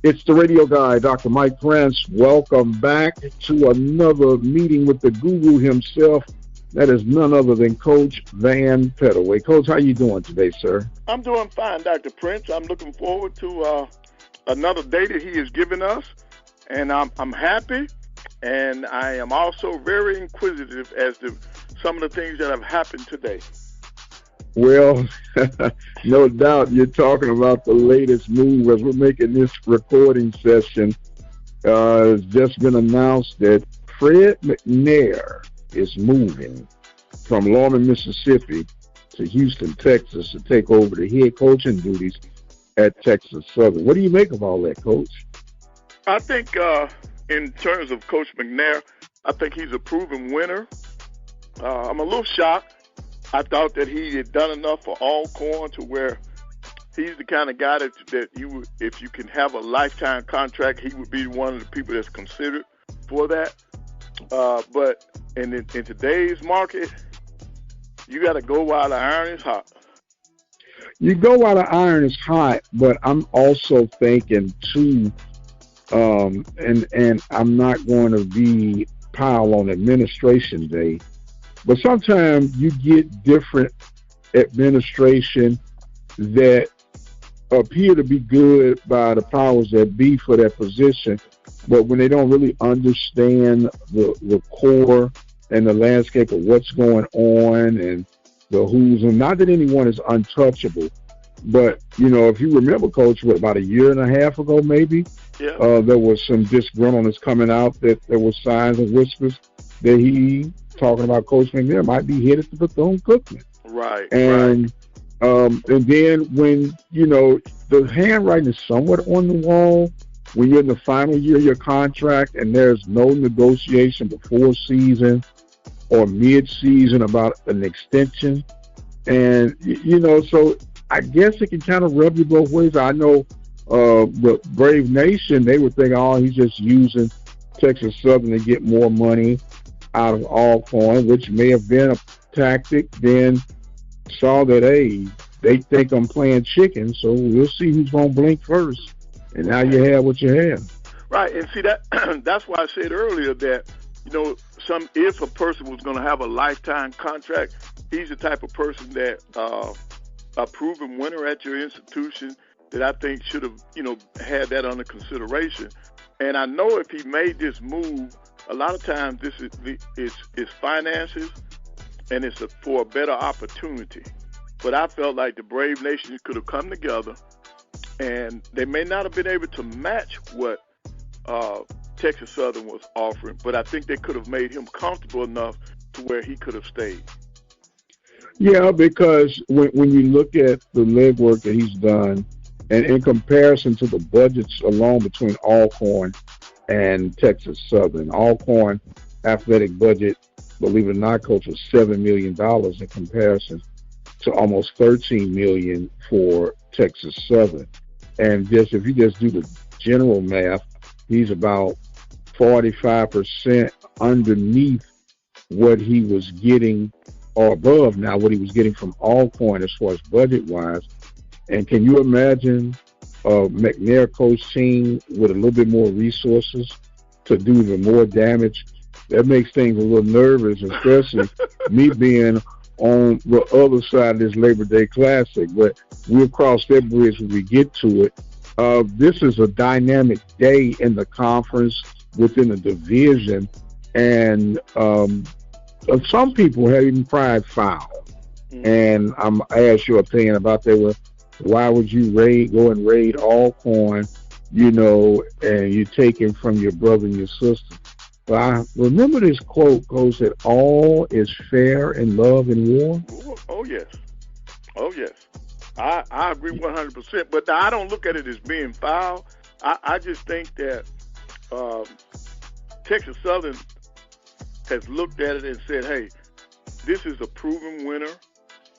It's the radio guy, Dr. Mike Prince. Welcome back to another meeting with the guru himself. That is none other than Coach Van Pettaway. Coach, how you doing today, sir? I'm doing fine, Dr. Prince. I'm looking forward to another day that he has given us, and I'm happy, and I am also very inquisitive as to some of the things that have happened today. Well, no doubt you're talking about the latest move as we're making this recording session. It's just been announced that Fred McNair is moving from Lawman, Mississippi to Houston, Texas to take over the head coaching duties at Texas Southern. What do you make of all that, Coach? I think in terms of Coach McNair, I think he's a proven winner. I'm a little shocked. I thought that he had done enough for Alcorn to where he's the kind of guy that you would, if you can have a lifetime contract, he would be one of the people that's considered for that. But in today's market, you got to go while the iron is hot. You go while the iron is hot, but I'm also thinking too, and I'm not going to be pile on administration day, but sometimes you get different administration that appear to be good by the powers that be for that position, but when they don't really understand the core and the landscape of what's going on and the who's, and not that anyone is untouchable, but, you know, if you remember, Coach, about a year and a half ago maybe, yeah. There was some disgruntledness coming out that there were signs and whispers that he, talking about Coach McNair, might be headed to Bethune-Cookman. Right, and then when, you know, the handwriting is somewhat on the wall, when you're in the final year of your contract and there's no negotiation before season or mid-season about an extension. And, you know, so I guess it can kind of rub you both ways. I know the Brave Nation, they would think, oh, he's just using Texas Southern to get more money out of Alcorn, which may have been a tactic. Then saw that, hey, they think I'm playing chicken, so we'll see who's going to blink first. And now you have what you have. Right, and see, that's why I said earlier that, you know, if a person was going to have a lifetime contract, he's the type of person that a proven winner at your institution that I think should have, you know, had that under consideration. And I know if he made this move, a lot of times this is finances, and it's for a better opportunity. But I felt like the Brave Nation could have come together, and they may not have been able to match what Texas Southern was offering, but I think they could have made him comfortable enough to where he could have stayed. Yeah, because when you look at the legwork that he's done, and in comparison to the budgets alone between Alcorn and Texas Southern, Alcorn athletic budget, believe it or not, Coach, was $7 million in comparison to almost $13 million for Texas Southern. And just if you just do the general math, he's about 45% underneath what he was getting, or above now what he was getting from Alcorn as far as budget-wise. And can you imagine a McNair coach team with a little bit more resources to do even more damage? That makes things a little nervous, especially me being on the other side of this Labor Day Classic. But we'll cross that bridge when we get to it. This is a dynamic day in the conference, within the division, and some people have even cried foul. And I asked your opinion about that. Why would you go and raid Alcorn, you know, and you take him from your brother and your sister? But I remember this quote goes that all is fair in love and war. Oh, yes. Oh, yes. I agree 100%. But now, I don't look at it as being foul. I just think that Texas Southern has looked at it and said, hey, this is a proven winner.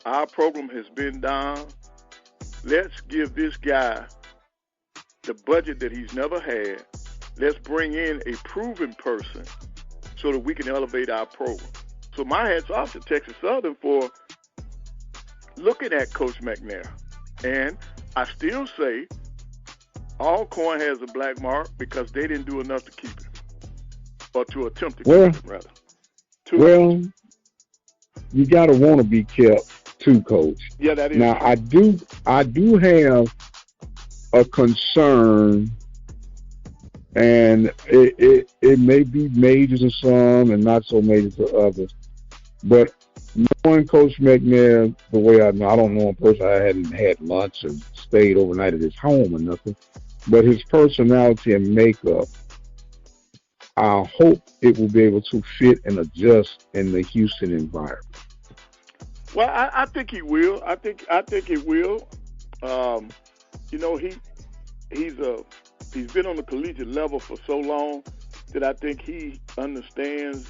Our program has been down. Let's give this guy the budget that he's never had. Let's bring in a proven person so that we can elevate our program. So my hat's off to Texas Southern for looking at Coach McNair. And I still say Alcorn has a black mark because they didn't do enough to keep him, or to attempt to Well, keep him, rather. well, you got to want to be kept too, Coach. Yeah, that is now true. I do have a concern, and it may be major to some and not so major to others. But knowing Coach McNair the way I know, I don't know him personally. I hadn't had lunch and stayed overnight at his home or nothing. But his personality and makeup, I hope it will be able to fit and adjust in the Houston environment. Well, I think he will. I think it will. You know, he's been on the collegiate level for so long that I think he understands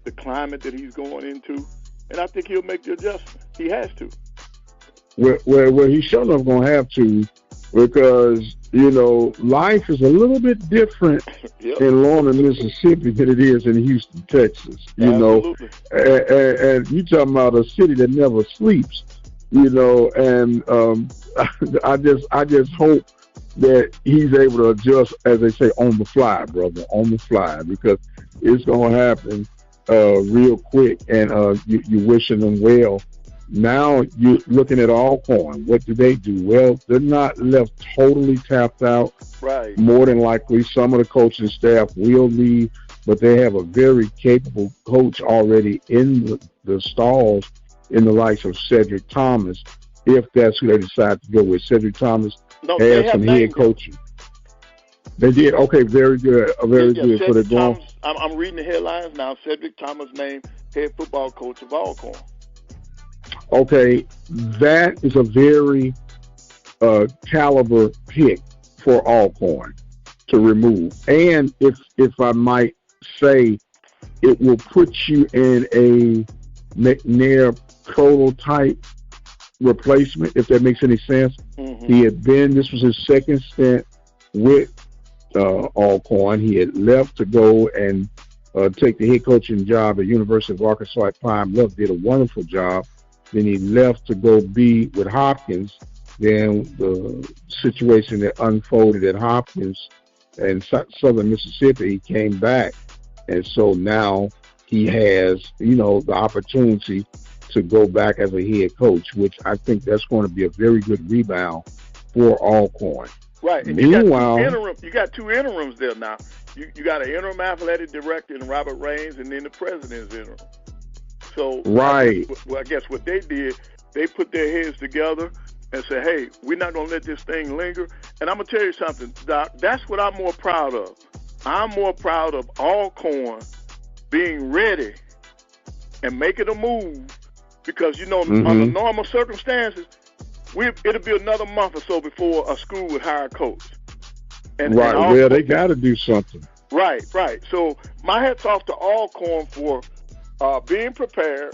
the climate that he's going into, and I think he'll make the adjustment. He has to. Well, he's sure enough going to have to, because, you know, life is a little bit different Yep. in Lorna, Mississippi than it is in Houston, Texas. You Absolutely. know, and you talking about a city that never sleeps. You know, and I just hope that he's able to adjust, as they say, on the fly, brother, on the fly, because it's going to happen real quick, and you're wishing them well. Now you're looking at Alcorn. What do? Well, they're not left totally tapped out. Right. More than likely, some of the coaching staff will leave, but they have a very capable coach already in the stalls, in the likes of Cedric Thomas, if that's who they decide to go with. Cedric Thomas has some head coaching. They did? Okay, very good. Very good. Cedric So they're going. Thomas, I'm reading the headlines now. Cedric Thomas named head football coach of Alcorn. Okay, that is a very caliber pick for Alcorn to remove. And if I might say, it will put you in a McNair prototype replacement, if that makes any sense. Mm-hmm. This was his second stint with Alcorn. He had left to go and take the head coaching job at University of Arkansas at Pine Bluff, did a wonderful job. Then he left to go be with Hopkins. Then the situation that unfolded at Hopkins and Southern Mississippi, he came back. And so now he has, you know, the opportunity to go back as a head coach, which I think that's going to be a very good rebound for Alcorn. Right. And meanwhile, you got two interims there now. You got an interim athletic director in Robert Raines, and then the president's interim. So right. I guess what they did, they put their heads together and said, hey, we're not going to let this thing linger. And I'm going to tell you something, Doc, that's what I'm more proud of. I'm more proud of Alcorn being ready and making a move, because, you know, under normal circumstances, it'll be another month or so before a school would hire a coach. Right, well, they got to do something. Right. So my hat's off to Alcorn for being prepared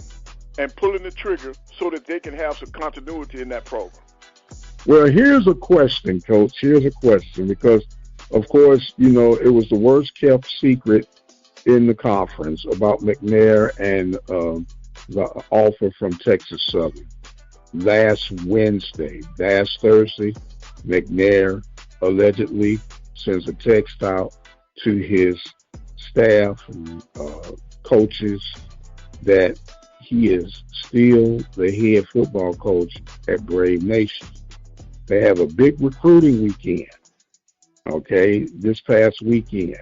and pulling the trigger so that they can have some continuity in that program. Well, here's a question, Coach. Here's a question, because, of course, you know, it was the worst kept secret in the conference about McNair and the offer from Texas Southern. Last Thursday, McNair allegedly sends a text out to his staff and coaches that he is still the head football coach at Brave Nation. They have a big recruiting weekend, okay, this past weekend.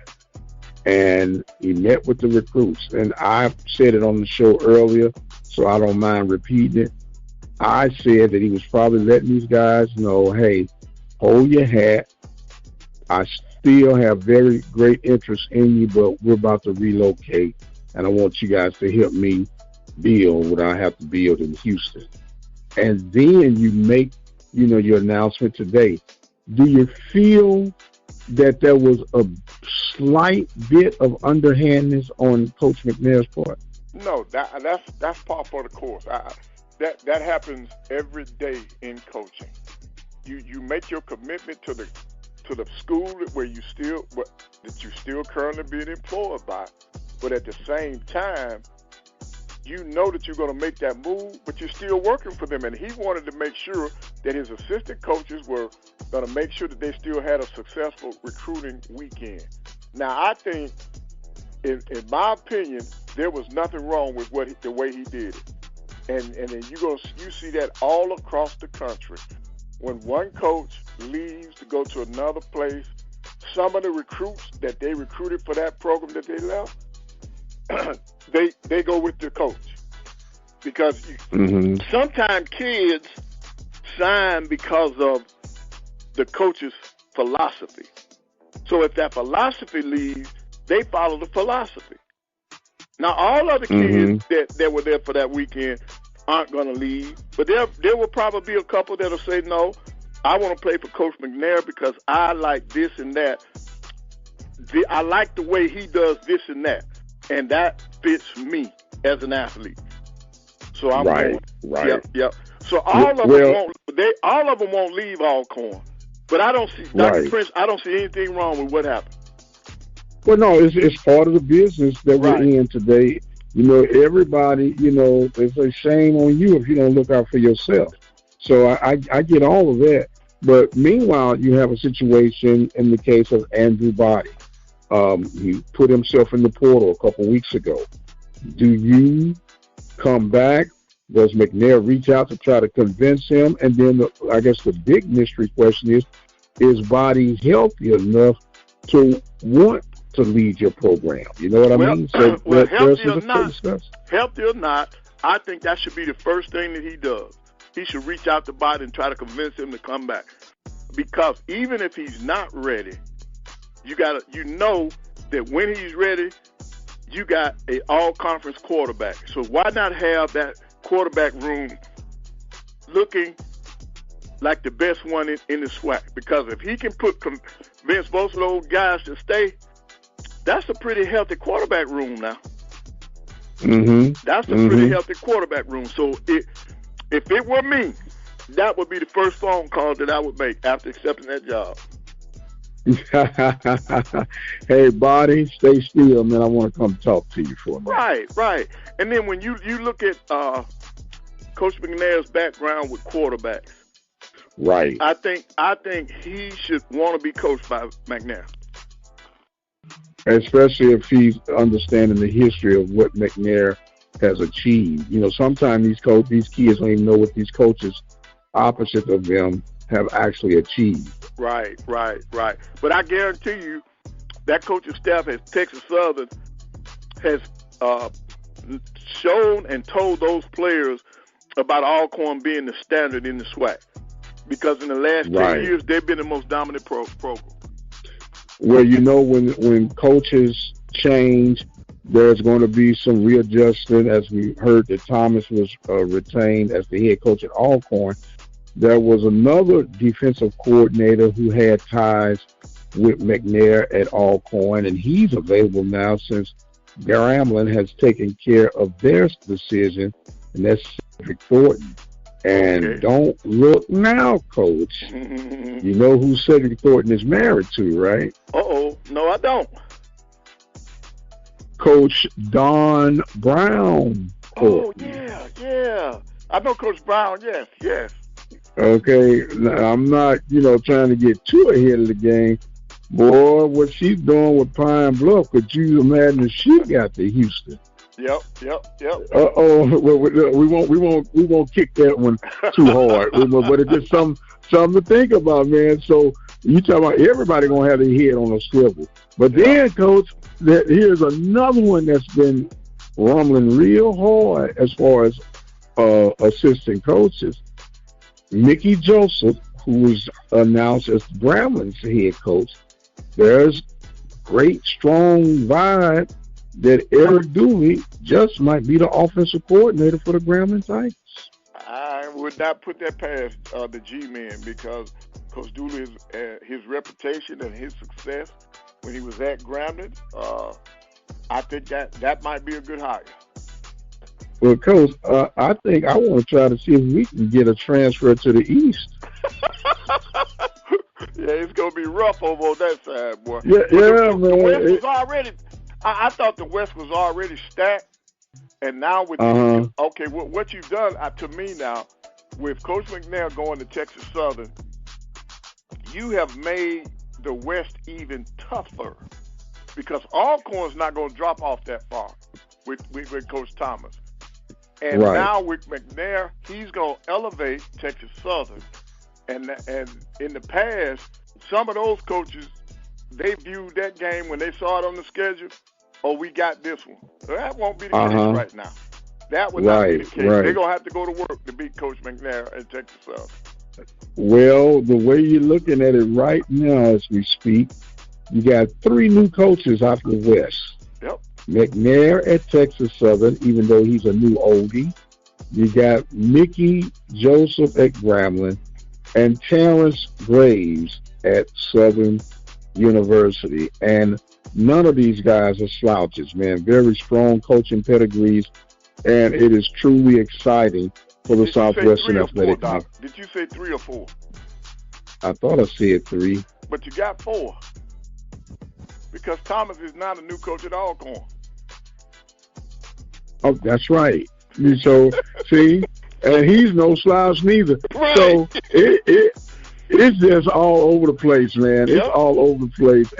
And he met with the recruits. And I said it on the show earlier, so I don't mind repeating it. I said that he was probably letting these guys know, hey, hold your hat. I still have very great interest in you, but we're about to relocate, and I want you guys to help me build what I have to build in Houston. And then you make, you know, your announcement today. Do you feel that there was a slight bit of underhandedness on Coach McNair's part? No, that's par for the course. That happens every day in coaching. You make your commitment to the school where you still currently being employed by, but at the same time, you know that you're going to make that move, but you're still working for them. And he wanted to make sure that his assistant coaches were going to make sure that they still had a successful recruiting weekend. Now, I think, in my opinion, there was nothing wrong with the way he did it. And then you see that all across the country. When one coach leaves to go to another place, some of the recruits that they recruited for that program that they left, they go with the coach. Because sometimes kids sign because of the coach's philosophy. So if that philosophy leaves, they follow the philosophy. Now, all of the kids that were there for that weekend aren't going to leave, but there will probably be a couple that will say, no, I want to play for Coach McNair because I like this and that. I like the way he does this and that fits me as an athlete. So I'm going. Right. Yep. So all of them won't leave Alcorn, but I don't see Dr. Prince. I don't see anything wrong with what happened. Well, no, it's part of the business that we're in today. Everybody, it's a shame on you if you don't look out for yourself. So I get all of that. But meanwhile, you have a situation in the case of Andrew Body. He put himself in the portal a couple weeks ago. Do you come back? Does McNair reach out to try to convince him? And then I guess the big mystery question is Body healthy enough to want to lead your program? You know what I mean? So healthy or not, I think that should be the first thing that he does. He should reach out to Biden and try to convince him to come back. Because even if he's not ready, you know that when he's ready, you got an all-conference quarterback. So why not have that quarterback room looking like the best one in the SWAC? Because if he can convince both of those guys to stay, that's a pretty healthy quarterback room now. That's a pretty healthy quarterback room. So if it were me, that would be the first phone call that I would make after accepting that job. Hey, Body, stay still, man. I want to come talk to you for a minute. Right. And then when you look at Coach McNair's background with quarterbacks, right? I think he should want to be coached by McNair. Especially if he's understanding the history of what McNair has achieved. Sometimes these kids don't even know what these coaches opposite of them have actually achieved. Right. But I guarantee you that coaching staff at Texas Southern has shown and told those players about Alcorn being the standard in the SWAC. Because in the last 10 years, they've been the most dominant program. Well, when coaches change, there's going to be some readjustment. As we heard that Thomas was retained as the head coach at Alcorn, there was another defensive coordinator who had ties with McNair at Alcorn, and he's available now since Grambling has taken care of their decision, and that's Cedric Thornton. And don't look now, Coach. You know who Cedric Thornton is married to, right? No, I don't. Coach Don Brown. Thornton. Oh, yeah. I know Coach Brown, yes. Okay, now, I'm not, trying to get too ahead of the game. Boy, what she's doing with Pine Bluff, could you imagine if she got to Houston? Yep. We won't kick that one too hard. But it's just something to think about, man. So you talk about everybody gonna have their head on a swivel. But then, Coach, here's another one that's been rumbling real hard as far as assistant coaches. Mickey Joseph, who was announced as Grambling's head coach, there's great, strong vibe that Eric Dooley just might be the offensive coordinator for the Grambling Tigers. I would not put that past the G-men because Coach Dooley, his reputation and his success when he was at Grambling, I think that might be a good hire. Well, Coach, I think I want to try to see if we can get a transfer to the East. Yeah, it's going to be rough over on that side, boy. Yeah, man. The West was already, I thought the West was already stacked, and now with what you've done to me now, with Coach McNair going to Texas Southern, you have made the West even tougher because Alcorn's not going to drop off that far with Coach Thomas. And now with McNair, he's going to elevate Texas Southern. And in the past, some of those coaches, they viewed that game when they saw it on the schedule, oh, we got this one. That won't be the case right now. That would not be the case. They're going to have to go to work to beat Coach McNair and Texas Southern. Well, the way you're looking at it right now as we speak, you got 3 new coaches out the West. Yep. McNair at Texas Southern, even though he's a new oldie. You got Mickey Joseph at Grambling and Terrence Graves at Southern University. And none of these guys are slouches, man. Very strong coaching pedigrees, and it is truly exciting for the Southwestern Athletic Conference. Did you say 3 or 4? I thought I said 3. But you got 4. Because Thomas is not a new coach at Alcorn. Oh, that's right. So, see, and he's no slouch neither. Right. So it's just all over the place, man. It's all over the place.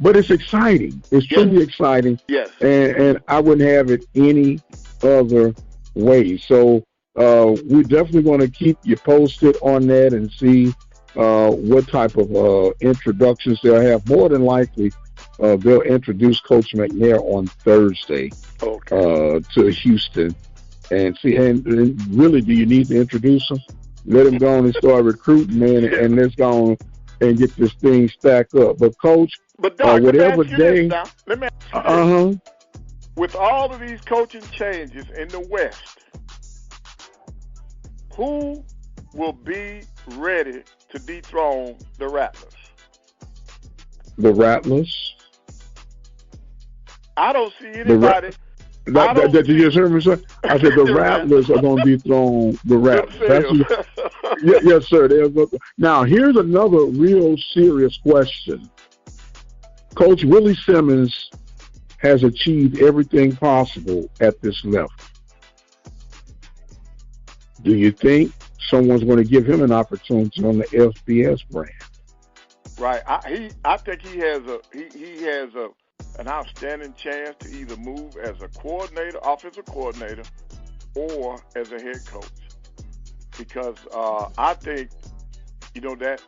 But it's exciting. It's truly exciting. Yes. And I wouldn't have it any other way. So we're definitely going to keep you posted on that and see what type of introductions they'll have. More than likely, they'll introduce Coach McNair on Thursday to Houston. And see, and really, do you need to introduce him? Let him go on and start recruiting, man, and let's go on and get this thing stacked up. But, Coach, Doc, whatever day. Let me ask you this. With all of these coaching changes in the West, who will be ready to dethrone the Rattlers? The Rattlers? I don't see anybody. Did you just hear me say? I said the Rattlers are going to dethrone the Rattlers. Yes, sir. Now, here's another real serious question. Coach Willie Simmons has achieved everything possible at this level. Do you think someone's going to give him an opportunity on the FBS brand? Right. I think he has an outstanding chance to either move as a coordinator, offensive coordinator, or as a head coach. Because I think, that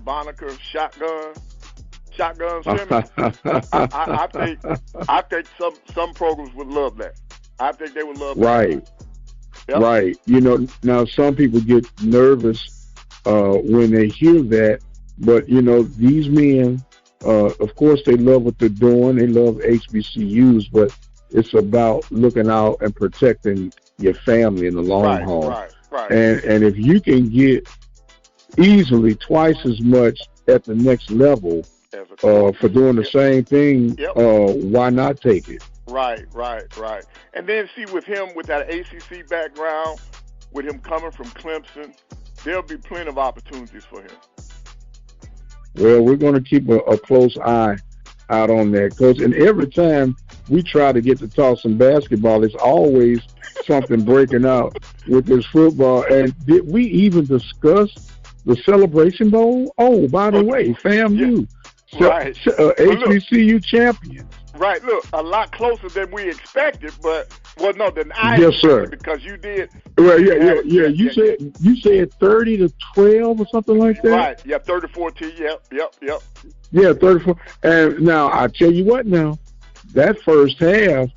Bonaker shotgun Simmons, I think some programs would love that. I think they would love that. Right. Yep. Right. Now some people get nervous when they hear that, but these men, of course, they love what they're doing. They love HBCUs, but it's about looking out and protecting your family in the long haul. Right. And if you can get easily twice as much at the next level for doing the same thing, why not take it? Right. And then see, with him, with that ACC background, with him coming from Clemson, there'll be plenty of opportunities for him. Well, we're going to keep a close eye out on that, Coach. And every time we try to get to talk some basketball, it's always something breaking out with this football. And did we even discuss the Celebration Bowl? Oh, by the way, FAMU, HBCU champions. Right, look, a lot closer than we expected, than I yes, sir. Because you did. Well, yeah. You said 30-12 or something like that. Right, 30-14. Yep. Yeah, 34. And now I tell you what. Now that first half,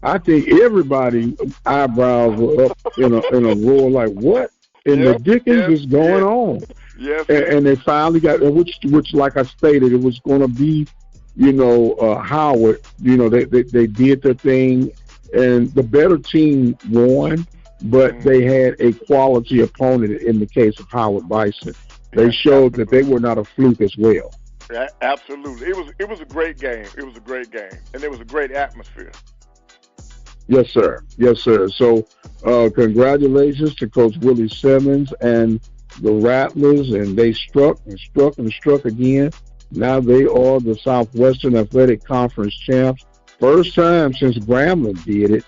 I think everybody's eyebrows were up in a roar. Like, what in the dickens is going on? Yes. And they finally got which, like I stated, it was going to be. Howard, they did their thing, and the better team won, but they had a quality opponent in the case of Howard Bison. They showed that they were not a fluke as well. Yeah, absolutely. It was a great game. And there was a great atmosphere. Yes, sir. So, congratulations to Coach Willie Simmons and the Rattlers, and they struck again. Now they are the Southwestern Athletic Conference champs. First time since Grambling did it.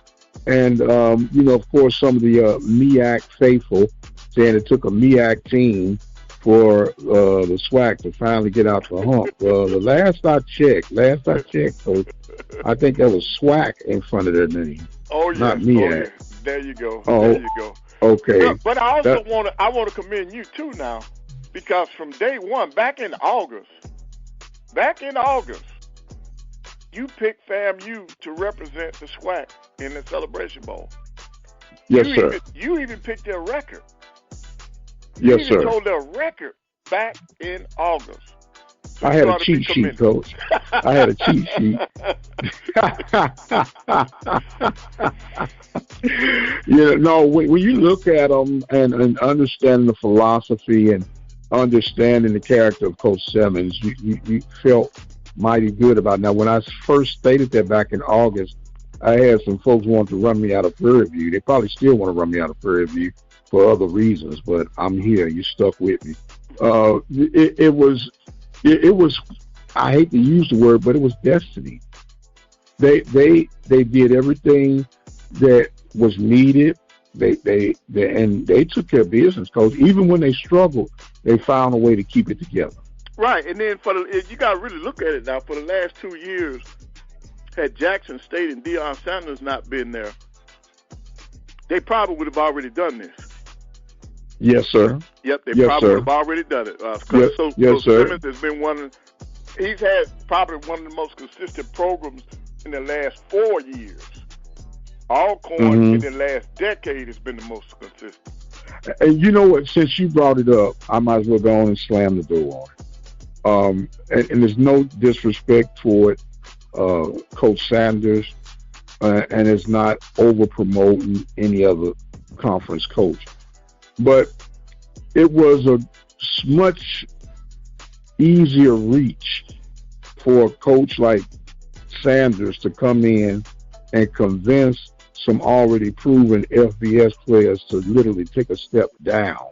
And, of course, some of the MEAC faithful saying it took a MEAC team for the SWAC to finally get out the hump. The last I checked, Coach, I think that was SWAC in front of their name, Oh yeah, not me. oh yeah. There you go. Oh, There you go. okay. But I also want to commend you too now, because from day one, back in August, you picked FAMU to represent the SWAC in the Celebration Bowl. Yes, sir. You even picked their record. Yes, you sir. even told their record back in August. So I had a cheat sheet, Coach. I had a cheat sheet. Yeah, no, when you look at them and understanding the philosophy and understanding the character of Coach Simmons, you felt mighty good about it. Now, when I first stated that back in August, I had some folks want to run me out of Prairie View. They probably still want to run me out of Prairie View for other reasons, but I'm here. You stuck with me. It was, I hate to use the word, but it was destiny. They did everything that was needed. They took care of business, Coach. Even when they struggled, they found a way to keep it together. Right, and then you got to really look at it now. For the last 2 years, had Jackson State and Deion Sanders not been there, they probably would have already done this. Yes, sir. Yep, they yes, probably sir. would have already done it. Yes, sir. Simmons has been he's had probably one of the most consistent programs in the last 4 years. Alcorn in the last decade has been the most consistent. And you know what? Since you brought it up, I might as well go on and slam the door on it. And there's no disrespect toward Coach Sanders, and it's not over promoting any other conference coach. But it was a much easier reach for a coach like Sanders to come in and convince some already proven FBS players to literally take a step down.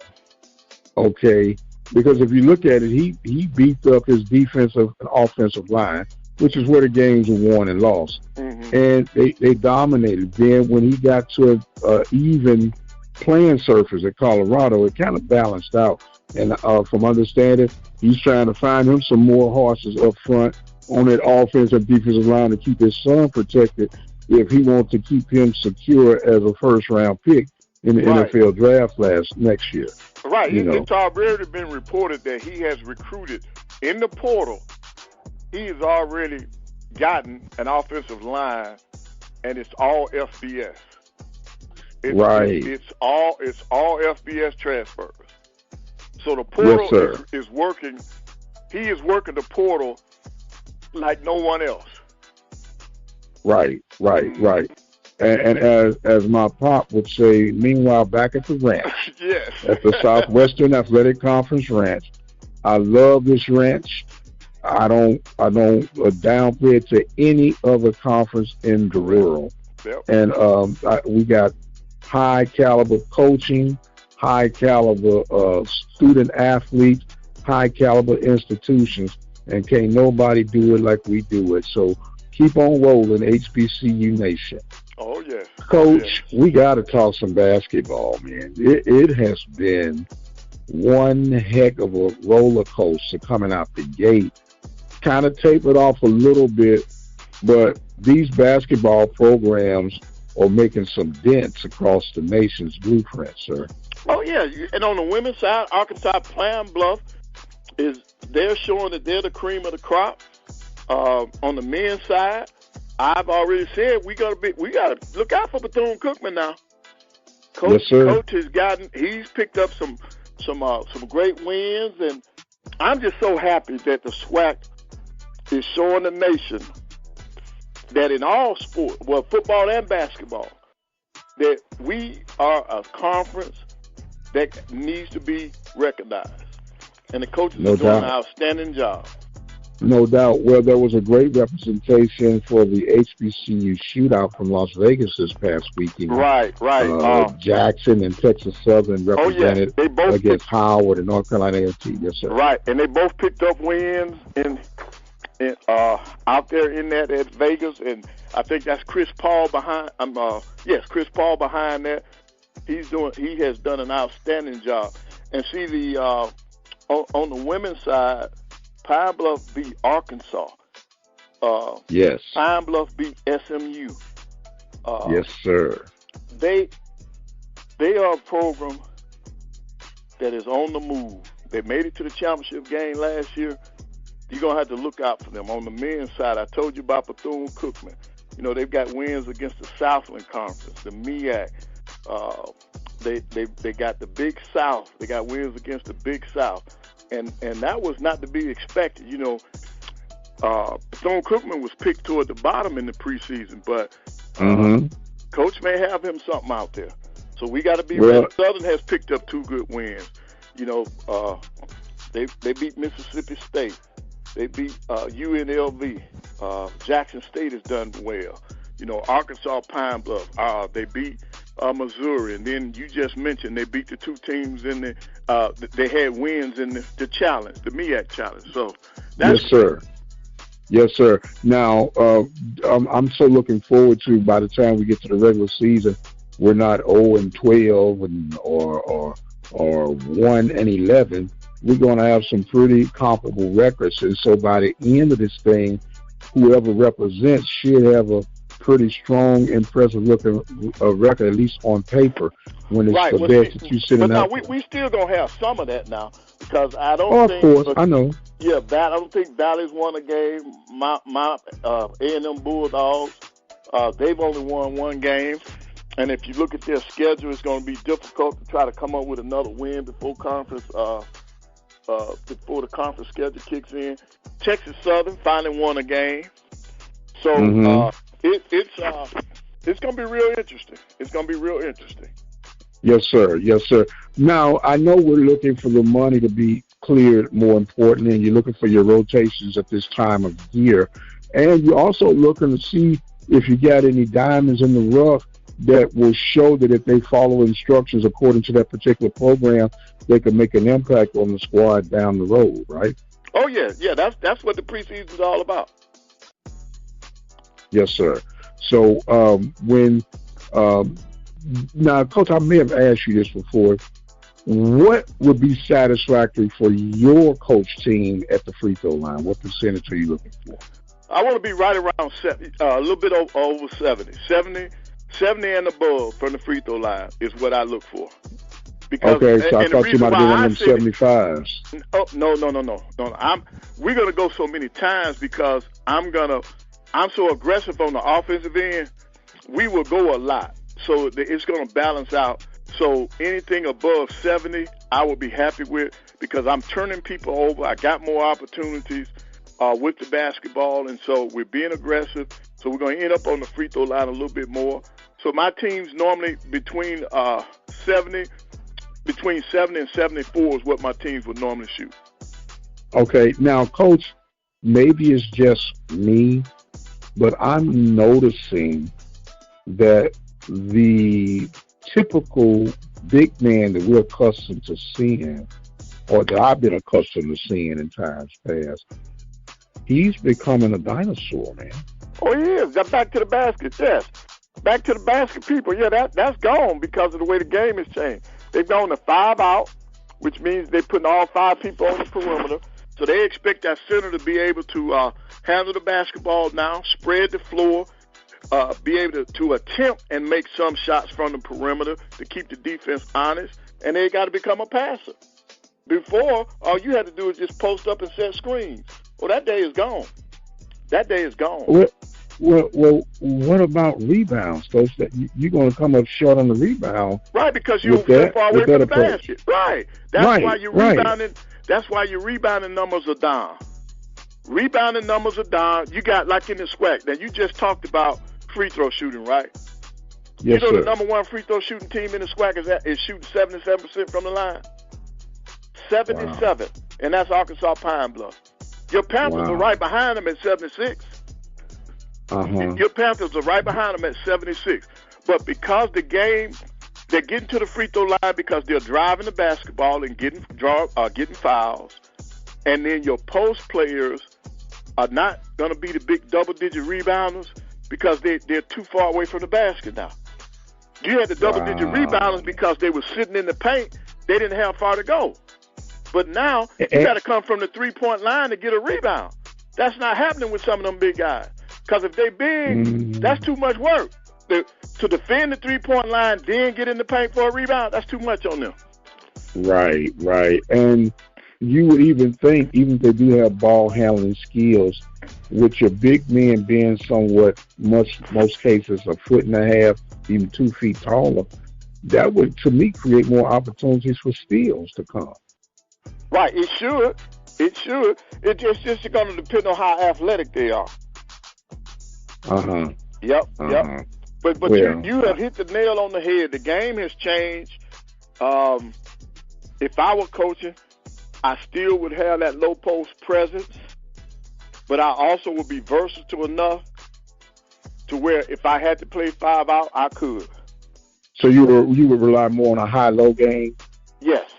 Okay? Because if you look at it, he beefed up his defensive and offensive line, which is where the games were won and lost. And they dominated. Then when he got to even playing surface at Colorado, it kind of balanced out. And from understanding, he's trying to find him some more horses up front on that offensive defensive line to keep his son protected if he wants to keep him secure as a first-round pick in the NFL draft next year. Right. It's already been reported that he has recruited in the portal. He has already gotten an offensive line, and it's all FBS. It's all FBS transfers. So the portal is working. He is working the portal like no one else. Right. And as my pop would say, meanwhile, back at the ranch, yes, at the Southwestern Athletic Conference ranch, I love this ranch. I don't downplay it to any other conference in the world. Yep. And we got high caliber coaching, high caliber student athletes, high caliber institutions, and can't nobody do it like we do it. So keep on rolling, HBCU Nation. Oh, yes. Coach, we got to talk some basketball, man. It has been one heck of a roller coaster coming out the gate. Kind of tapered off a little bit, but these basketball programs are making some dents across the nation's blueprint, sir. Oh, yeah. And on the women's side, Arkansas Pine Bluff they're showing that they're the cream of the crop. On the men's side, I've already said we gotta look out for Bethune-Cookman now. Coach he's picked up some great wins, and I'm just so happy that the SWAC is showing the nation that in all sports, well, football and basketball, that we are a conference that needs to be recognized. And the coaches are doing an outstanding job. No doubt. Well, there was a great representation for the HBCU shootout from Las Vegas this past weekend. Right. Jackson and Texas Southern represented against Howard and North Carolina A&T. Yes, sir. Right, and they both picked up wins out there in that at Vegas, and I think that's Chris Paul behind. Chris Paul behind that. He has done an outstanding job. And see, the on the women's side, Pine Bluff beat Arkansas. Yes. Pine Bluff beat SMU. Yes, sir. They are a program that is on the move. They made it to the championship game last year. You're going to have to look out for them. On the men's side, I told you about Bethune-Cookman. You know, they've got wins against the Southland Conference, the MEAC. They got the Big South. They got wins against the Big South. And that was not to be expected. You know, Bethune-Cookman was picked toward the bottom in the preseason, but Coach may have him something out there. So we got to be ready. Southern has picked up 2 good wins. You know, they beat Mississippi State. They beat UNLV. Jackson State has done well. You know, Arkansas Pine Bluff. They beat Missouri. And then you just mentioned they beat the 2 teams in the they had wins in the challenge, the MEAC challenge. So that's yes, sir. Yes, sir. Now, I'm so looking forward to, by the time we get to the regular season, we're not 0-12 or 1-11. We're going to have some pretty comparable records. And so by the end of this thing, whoever represents should have a pretty strong, impressive record, at least on paper, when it's the best that you sitting out. But now we still going to have some of that now, because I don't think... of course, I know. Yeah, I don't think Valley's won a game. My A&M Bulldogs, they've only won 1 game. And if you look at their schedule, it's going to be difficult to try to come up with another win before the conference schedule kicks in. Texas Southern finally won a game. So it's going to be real interesting. It's going to be real interesting. Yes, sir. Yes, sir. Now, I know we're looking for the money to be cleared, more importantly, and you're looking for your rotations at this time of year. And you're also looking to see if you got any diamonds in the rough that will show that if they follow instructions according to that particular program, they can make an impact on the squad down the road, right? Oh, yeah. Yeah, that's what the preseason is all about. Yes, sir. So now, Coach, I may have asked you this before. What would be satisfactory for your coach team at the free throw line? What percentage are you looking for? I want to be right around 70, a little bit over 70. 70 and above from the free throw line is what I look for. Because, okay, so I thought you might have been one of them 75s. Oh, no. We're going to go so many times because I'm so aggressive on the offensive end. We will go a lot. So it's going to balance out. So anything above 70, I will be happy with, because I'm turning people over. I got more opportunities with the basketball, and so we're being aggressive. So we're going to end up on the free throw line a little bit more. So my team's normally between 70 and 74 is what my teams would normally shoot. Okay, now, Coach, maybe it's just me, but I'm noticing that the typical big man that we're accustomed to seeing, or that I've been accustomed to seeing in times past, he's becoming a dinosaur, man. Oh, he is. Back to the basket, yes. Back to the basket, people. Yeah, that's gone because of the way the game has changed. They've gone to 5 out, which means they're putting all 5 people on the perimeter. So they expect that center to be able to handle the basketball now, spread the floor, be able to attempt and make some shots from the perimeter to keep the defense honest, and they got to become a passer. Before, all you had to do is just post up and set screens. Well, that day is gone. That day is gone. Well, what about rebounds, Coach? That you're going to come up short on the rebound, right? Because you're so far away from the basket, right? That's why you're rebounding. That's why your rebounding numbers are down. Rebounding numbers are down. You got, like in the SWAC. Now you just talked about free throw shooting, right? Yes, you know sir. The number 1 free throw shooting team in the SWAC is shooting 77% from the line. 77, wow. And that's Arkansas Pine Bluff. Your Panthers are right behind them at 76. Your Panthers are right behind them at 76. But because the game, they're getting to the free throw line because they're driving the basketball and getting fouls. And then your post players are not going to be the big double-digit rebounders because they're too far away from the basket now. You had the double-digit rebounders because they were sitting in the paint. They didn't have far to go. But now you got to come from the 3-point line to get a rebound. That's not happening with some of them big guys. Because if they big, that's too much work. To defend the 3-point line, then get in the paint for a rebound, that's too much on them. Right. And you would even think, even if they do have ball handling skills, with your big men being somewhat, most cases, 1.5 feet, even 2 feet taller, that would, to me, create more opportunities for steals to come. Right, it should. It's just going to depend on how athletic they are. Yep. But you have hit the nail on the head. The game has changed. If I were coaching, I still would have that low post presence, but I also would be versatile enough to where if I had to play 5 out, I could. So you would rely more on a high-low game? Yes.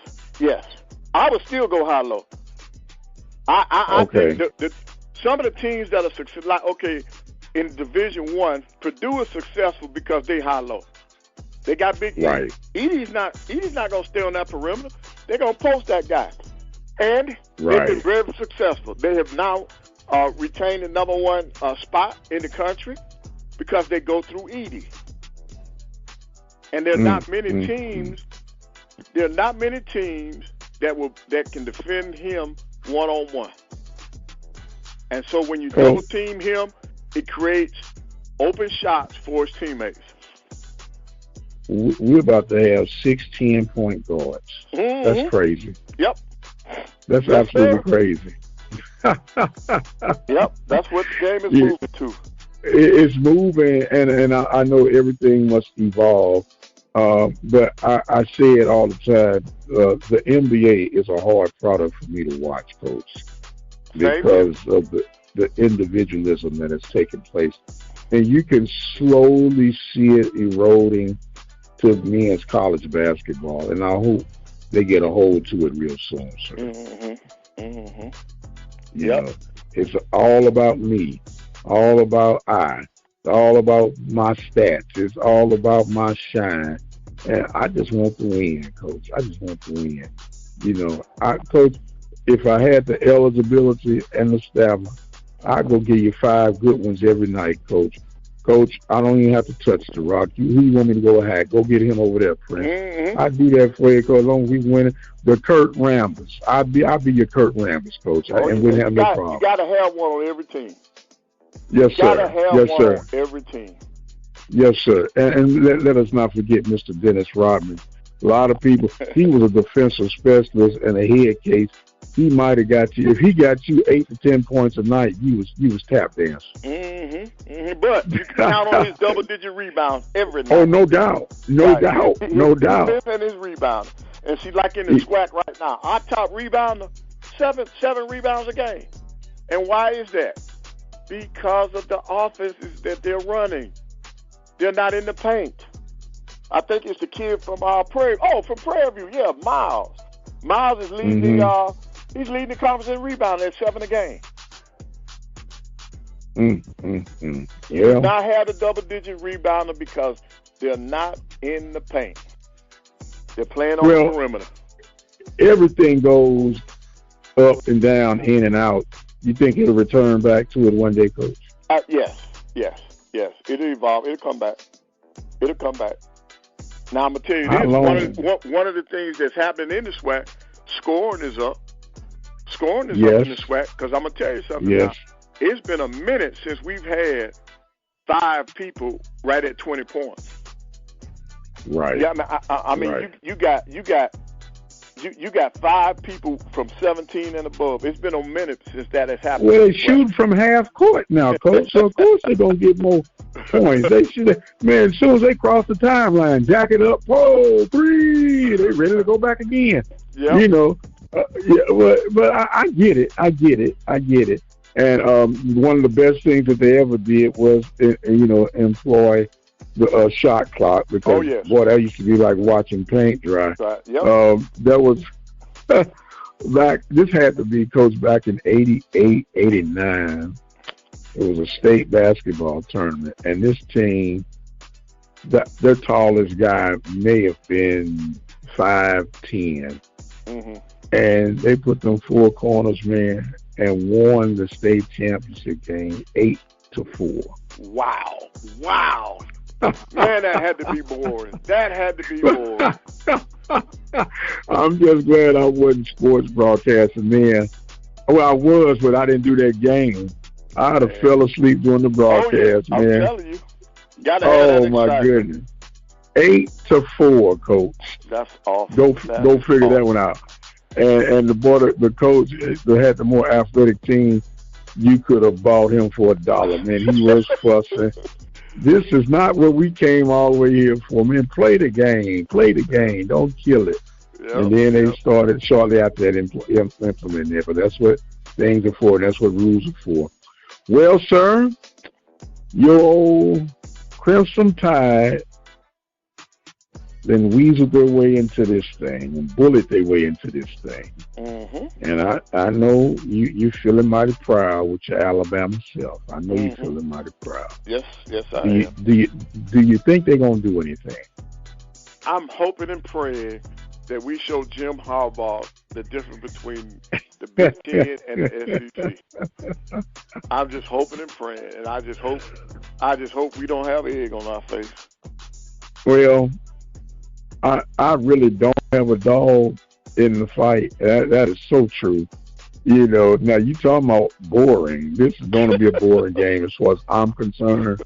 I would still go high-low. I think some of the teams that are successful, like, in Division I, Purdue is successful because they high-low. They got big guys. Right. Edie's not going to stay on that perimeter. They're going to post that guy. And they've been very successful. They have now retained the number 1 spot in the country because they go through Edie. And there are not many teams. There are not many teams that can defend him one-on-one. And so when you double team him, it creates open shots for his teammates. We're about to have 6 10-point guards. That's crazy. Yep. That's absolutely crazy. Yep. That's what the game is moving to. It's moving, and I know everything must evolve. But I say it all the time. The NBA is a hard product for me to watch, Coach, because of the individualism that has taken place. And you can slowly see it eroding to men's college basketball. And I hope they get a hold to it real soon, sir. You know, it's all about me, all about it's all about my stats. It's all about my shine. And I just want to win, Coach. I just want to win. You know, Coach, if I had the eligibility and the stamina, I'd go give you 5 good ones every night, Coach. Coach, I don't even have to touch the rock. Who you want me to go ahead? Go get him over there, Prince. I do that for you, Coach. As long as we win it. The Kurt Rambis. I'll be your Kurt Rambis, Coach. And we'll have no problem. You got to have one on every team. Yes, sir. You got to have one on every team. Yes, sir. And let us not forget Mr. Dennis Rodman. A lot of people, he was a defensive specialist and a head case. He might have got you. If he got you 8 to 10 points a night, you was tap dancing. But you can count on his double-digit rebounds every night. Oh, no doubt. No doubt. And his rebound. And see, like in the SWAC right now, our top rebounder, seven rebounds a game. And why is that? Because of the offenses that they're running. They're not in the paint. I think it's the kid from Prairie. Oh, from Prairie View, yeah, Miles. Miles is leading he's leading the conference in rebounding at 7 a game. You do not have a double-digit rebounder because they're not in the paint. They're playing on the perimeter. Everything goes up and down, in and out. You think it'll return back to it one day, Coach? Yes. It'll evolve. It'll come back. Now, I'm going to tell you this. One of the things that's happening in the SWAC, scoring is up. Scoring is up in the SWAC, because I'm going to tell you something now. It's been a minute since we've had 5 people right at 20 points. Right. Yeah, I mean, right. you got 5 people from 17 and above. It's been a minute since that has happened. Well, they shoot from half court now, Coach. So of course they're gonna get more points. They should, man. As soon as they cross the timeline, jack it up, 3, they ready to go back again. Yeah. You know. But I get it. And one of the best things that they ever did was, employ the shot clock, because boy, that used to be like watching paint dry. Right. Yep. That was back. This had to be, Coach, back in 88, 89. It was a state basketball tournament, and this team, their tallest guy may have been 5'10". and they put them four corners, man, and won the state championship game 8-4. Wow. Wow. Man, that had to be boring. That had to be boring. I'm just glad I wasn't sports broadcasting then. Well, I was, but I didn't do that game. I'd have fell asleep during the broadcast, man. I'm telling you. Gotta have that my goodness. 8-4, coach. That's awesome. Go figure that one out. And the coach that had the more athletic team, you could have bought him for $1. Man, he was fussing. This is not what we came all the way here for. Man, play the game. Don't kill it. Yep, and then they started shortly after that implementing it. But that's what things are for. That's what rules are for. Well, sir, your old Crimson Tide then weaseled their way into this thing and bullied their way into this thing. Mm-hmm. And I know you feeling mighty proud with your Alabama self. I know you feeling mighty proud. Yes, I am. Do you think they're going to do anything? I'm hoping and praying that we show Jim Harbaugh the difference between the Big Ten and the SEC. I'm just hoping and praying, and I just hope we don't have egg on our face. Well, I really don't have a dog in the fight. That is so true. You know, now you talking about boring. This is going to be a boring game as far as I'm concerned.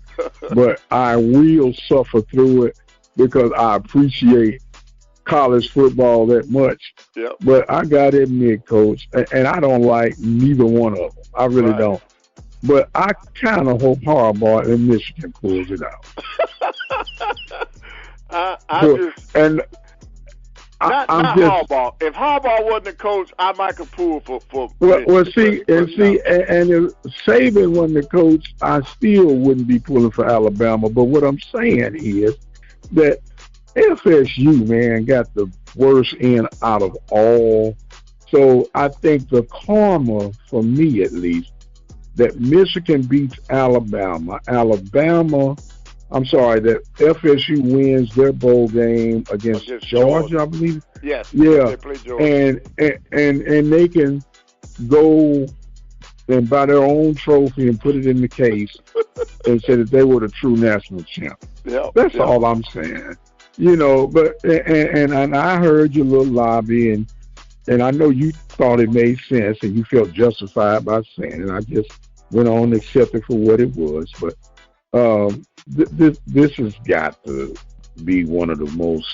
But I will suffer through it because I appreciate college football that much. Yep. But I got to admit, Coach, and I don't like neither one of them. I really don't. But I kind of hope Harbaugh in Michigan pulls it out. Not Harbaugh. If Harbaugh wasn't the coach, I might have pulled for. See, and if Saban wasn't the coach, I still wouldn't be pulling for Alabama. But what I'm saying is that FSU, man, got the worst end out of all. So I think the karma, for me at least, that Michigan beats Alabama. That FSU wins their bowl game against Georgia, I believe. Yes. Yeah. They play Georgia. And they can go and buy their own trophy and put it in the case and say that they were the true national champ. Yep. That's all I'm saying. You know, but and I heard your little lobby and I know you thought it made sense and you felt justified by saying it. And I just went on and accepted for what it was. But this has got to be one of the most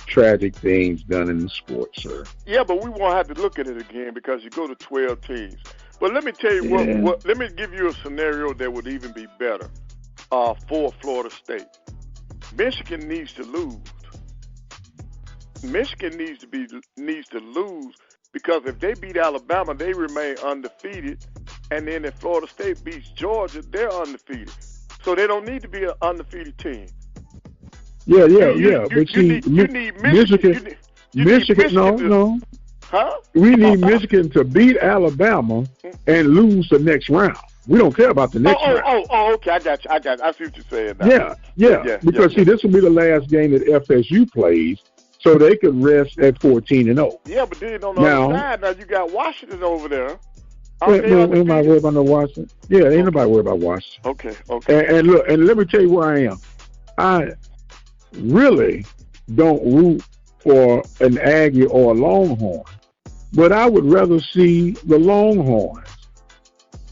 tragic things done in the sport, sir. Yeah, but we won't have to look at it again because you go to 12 teams. But let me tell you what. Let me give you a scenario that would even be better for Florida State. Michigan needs to lose. Michigan needs to lose because if they beat Alabama, they remain undefeated, and then if Florida State beats Georgia, they're undefeated. So they don't need to be an undefeated team. Yeah. But you need Michigan. Michigan. No. Huh? We need Michigan to beat Alabama and lose the next round. We don't care about the next round. Okay. I got you. I see what you're saying now. Yeah. Because see, this will be the last game that FSU plays, so they could rest at 14-0. Yeah, but then on the other side, now you got Washington over there. Ain't nobody worried about no Washington. Yeah, ain't nobody worried about Washington. Okay. And look, and let me tell you where I am. I really don't root for an Aggie or a Longhorn, but I would rather see the Longhorns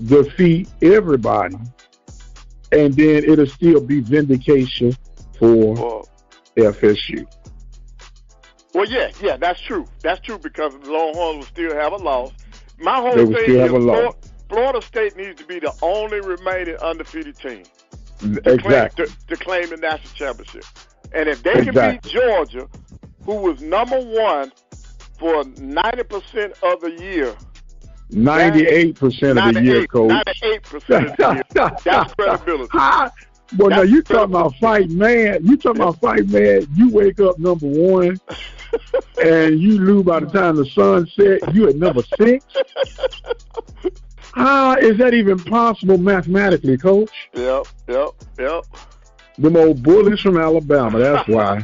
defeat everybody, and then it'll still be vindication for FSU. Well, yeah, that's true. That's true because the Longhorns will still have a loss. My whole thing is Florida State needs to be the only remaining undefeated team to claim the national championship. And if they can beat Georgia, who was number one for 90% of the year, 98% of the year, Coach. 98% of the year. That's credibility. Well, now you talking about fight, man. You wake up number one, and you lose by the time the sun set. You at number 6. How is that even possible mathematically, Coach? Yep. Them old bullies from Alabama. That's why.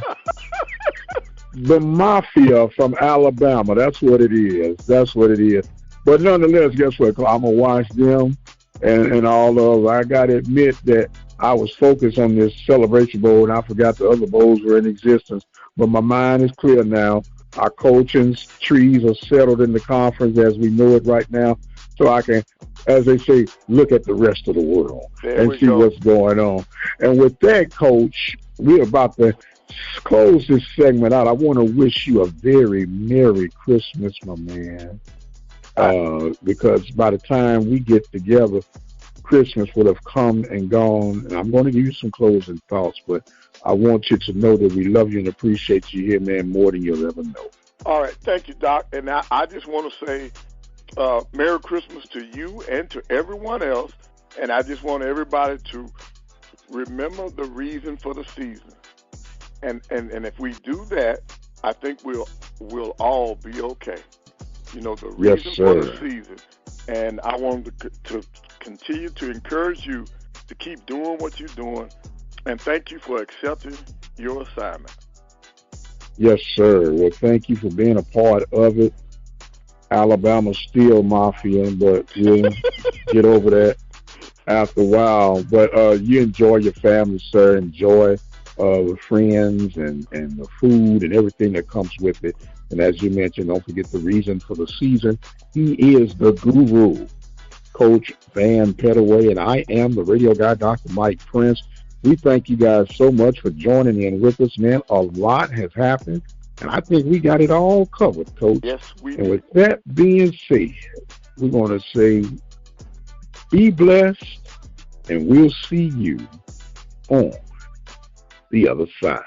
the mafia from Alabama. That's what it is. That's what it is. But nonetheless, guess what? I'm gonna watch them and all of. I gotta admit that I was focused on this Celebration Bowl, and I forgot the other bowls were in existence. But my mind is clear now. Our coaching trees are settled in the conference as we know it right now, so I can, as they say, look at the rest of the world and see what's going on. And with that, Coach, we're about to close this segment out. I want to wish you a very Merry Christmas, my man, because by the time we get together, Christmas would have come and gone. And I'm going to give you some closing thoughts, but I want you to know that we love you and appreciate you here, man, more than you'll ever know. All right. Thank you, Doc. And I just want to say Merry Christmas to you and to everyone else. And I just want everybody to remember the reason for the season. And if we do that, I think we'll all be okay. You know, the reason for the season. And I want to continue to encourage you to keep doing what you're doing. And thank you for accepting your assignment. Yes, sir. Well, thank you for being a part of it. Alabama's still mafia, but we'll get over that after a while. But you enjoy your family, sir. Enjoy the friends and the food and everything that comes with it. And as you mentioned, don't forget the reason for the season. He is the guru, Coach Van Pettaway, and I am the radio guy, Dr. Mike Prince. We thank you guys so much for joining in with us, man. A lot has happened, and I think we got it all covered, Coach. Yes, we And with that being said, we're going to say be blessed, and we'll see you on the other side.